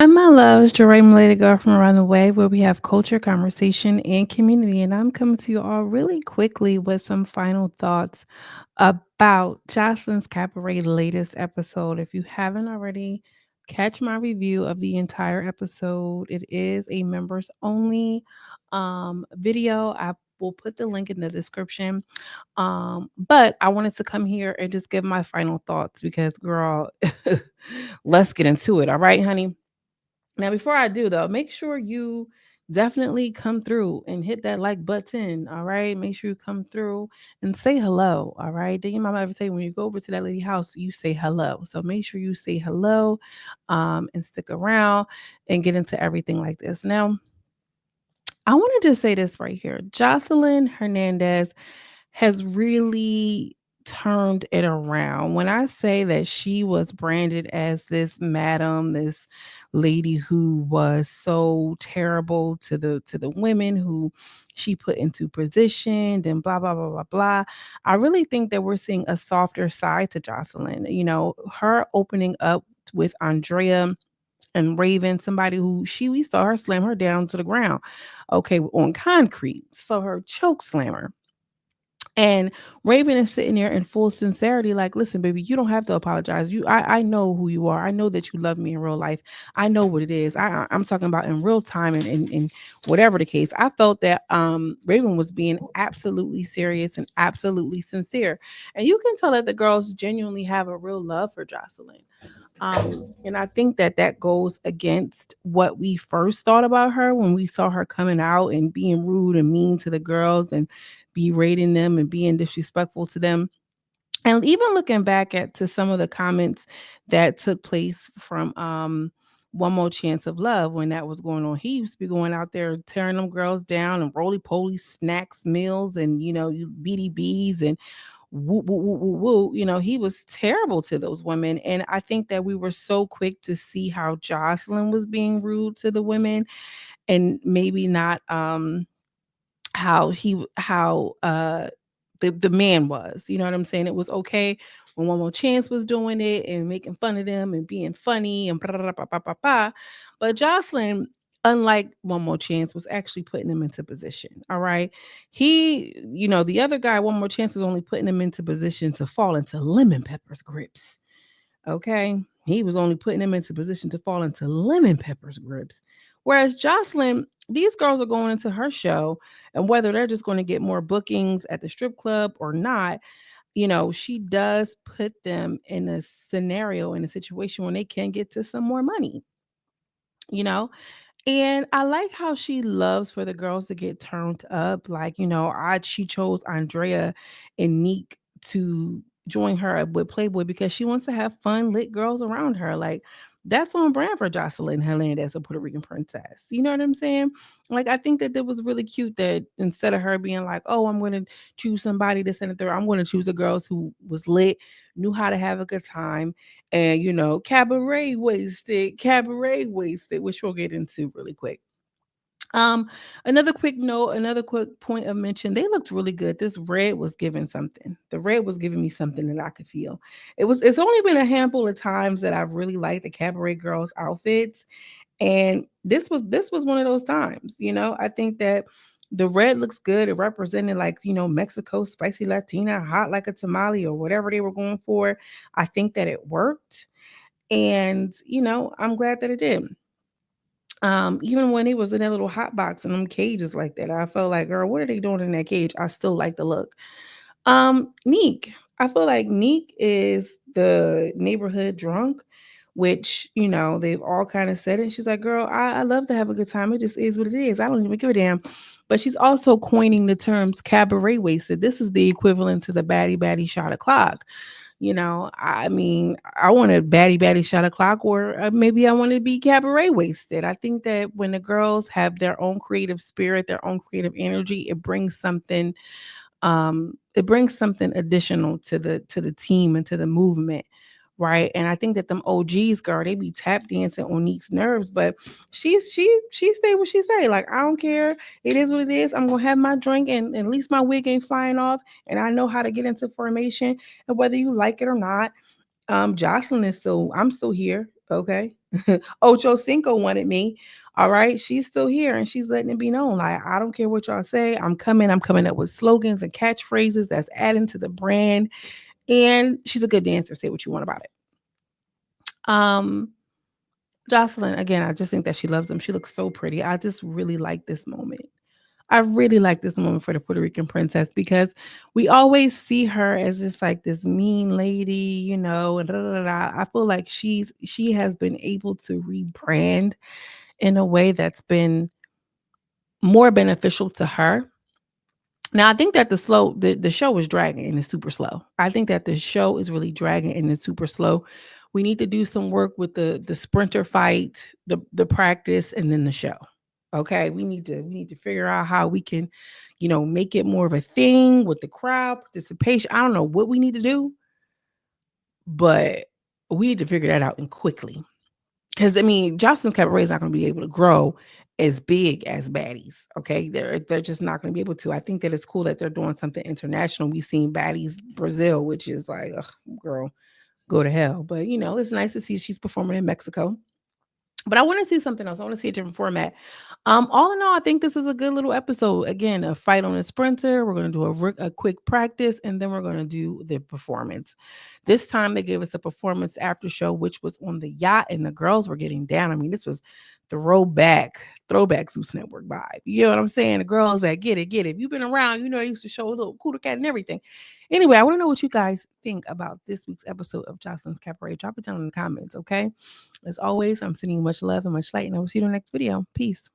And my loves, Jeray Related Girl from around the way, where we have culture, conversation, and community. And I'm coming to you all really quickly with some final thoughts about Joseline's Cabaret latest episode. If you haven't already, catch my review of the entire episode. It is a members only video. I will put the link in the description. But I wanted to come here and just give my final thoughts because, girl, let's get into it. All right, honey. Now, before I do though, make sure you definitely come through and hit that like button. All right. Make sure you come through and say hello. All right. Did your mama ever say when you go over to that lady house, you say hello? So make sure you say hello and stick around and get into everything like this. Now, I want to just say this right here. Jocelyn Hernandez has really turned it around. When I say that she was branded as this madam, this lady who was so terrible to the women who she put into position and blah blah blah blah blah. I really think that we're seeing a softer side to Jocelyn. You know, her opening up with Andrea and Raven, somebody who we saw her slam her down to the ground, okay, on concrete. So her choke slammer. And Raven is sitting there in full sincerity, like, listen, baby, you don't have to apologize. I know who you are. I know that you love me in real life. I know what it is. I'm talking about in real time and whatever the case. I felt that Raven was being absolutely serious and absolutely sincere. And you can tell that the girls genuinely have a real love for Jocelyn. And I think that that goes against what we first thought about her when we saw her coming out and being rude and mean to the girls and berating them and being disrespectful to them. And even looking back at to some of the comments that took place from One More Chance of Love when that was going on. He used to be going out there tearing them girls down and roly poly snacks, meals, and BDBs and woo woo woo woo woo. You know, he was terrible to those women. And I think that we were so quick to see how Jocelyn was being rude to the women and maybe not how the man was. You know what I'm saying? It was okay when One More Chance was doing it and making fun of them and being funny and blah, blah, blah, blah, blah, blah. But Jocelyn, unlike One More Chance, was actually putting them into position. All right. The other guy, One More Chance, was only putting them into position to fall into Lemon Pepper's grips. Okay. He was only putting them into position to fall into Lemon Pepper's grips. Whereas Jocelyn, these girls are going into her show, and whether they're just going to get more bookings at the strip club or not, she does put them in a scenario, in a situation when they can get to some more money, you know? And I like how she loves for the girls to get turned up. Like, she chose Andrea and Neek to join her with Playboy because she wants to have fun, lit girls around her. Like, that's on brand for Jocelyn Hernandez, a Puerto Rican princess. You know what I'm saying? Like, I think that was really cute that instead of her being like, oh, I'm going to choose somebody to send it through, I'm going to choose the girls who was lit, knew how to have a good time, and cabaret wasted, which we'll get into really quick. um Another quick note, another quick point of mention, they looked really good. This red was giving something. The red was giving me something that I could feel. It's only been a handful of times that I've really liked the cabaret girls outfits, and this was one of those times. I think that the red looks good. It represented, like, Mexico, spicy Latina, hot like a tamale, or whatever they were going for. I think that it worked, and I'm glad that it did. Even when he was in that little hot box in them cages like that, I felt like, girl, what are they doing in that cage? I still like the look. Neek. I feel like Neek is the neighborhood drunk, which, they've all kind of said it. She's like, girl, I love to have a good time. It just is what it is. I don't even give a damn. But she's also coining the terms cabaret wasted. This is the equivalent to the baddie shot o'clock. I mean, I want a baddie shot o'clock, or maybe I want to be cabaret wasted. I think that when the girls have their own creative spirit, their own creative energy, it brings something additional to the team and to the movement, right? And I think that them OGs, girl, they be tap dancing on Neek's nerves, but she stay what she say. Like, I don't care, it is what it is. I'm gonna have my drink, and at least my wig ain't flying off, and I know how to get into formation. And whether you like it or not, Jocelyn is still, I'm still here, okay? Ocho Cinco wanted me. All right. She's still here and she's letting it be known. Like, I don't care what y'all say. I'm coming. I'm coming up with slogans and catchphrases that's adding to the brand. And she's a good dancer. Say what you want about it. Um, Jocelyn, again, I just think that she loves them. She looks so pretty. I just really like this moment. I really like this moment for the Puerto Rican princess because we always see her as just like this mean lady, and da, da, da, da. I feel like she has been able to rebrand in a way that's been more beneficial to her. Now I think that the show is dragging and it's super slow. I think that the show is really dragging and it's super slow. We need to do some work with the sprinter fight, the practice, and then the show. Okay, we need to figure out how we can, make it more of a thing with the crowd participation. I don't know what we need to do, but we need to figure that out and quickly. Because I mean, Jocelyn's Cabaret is not going to be able to grow as big as Baddies. Okay, they're just not going to be able to. I think that it's cool that they're doing something international. We've seen Baddies Brazil, which is like, ugh, girl, go to hell. But it's nice to see she's performing in Mexico. But I want to see something else. I want to see a different format. All in all, I think this is a good little episode. Again, a fight on a sprinter. We're going to do a quick practice, and then we're going to do the performance. This time, they gave us a performance after show, which was on the yacht, and the girls were getting down. I mean, this was throwback Zeus Network vibe. You know what I'm saying? The girls that get it, get it. If you've been around, they used to show a little cooler cat and everything. Anyway, I want to know what you guys think about this week's episode of Jocelyn's Cabaret. Drop it down in the comments, okay? As always, I'm sending you much love and much light, and I will see you in the next video. Peace.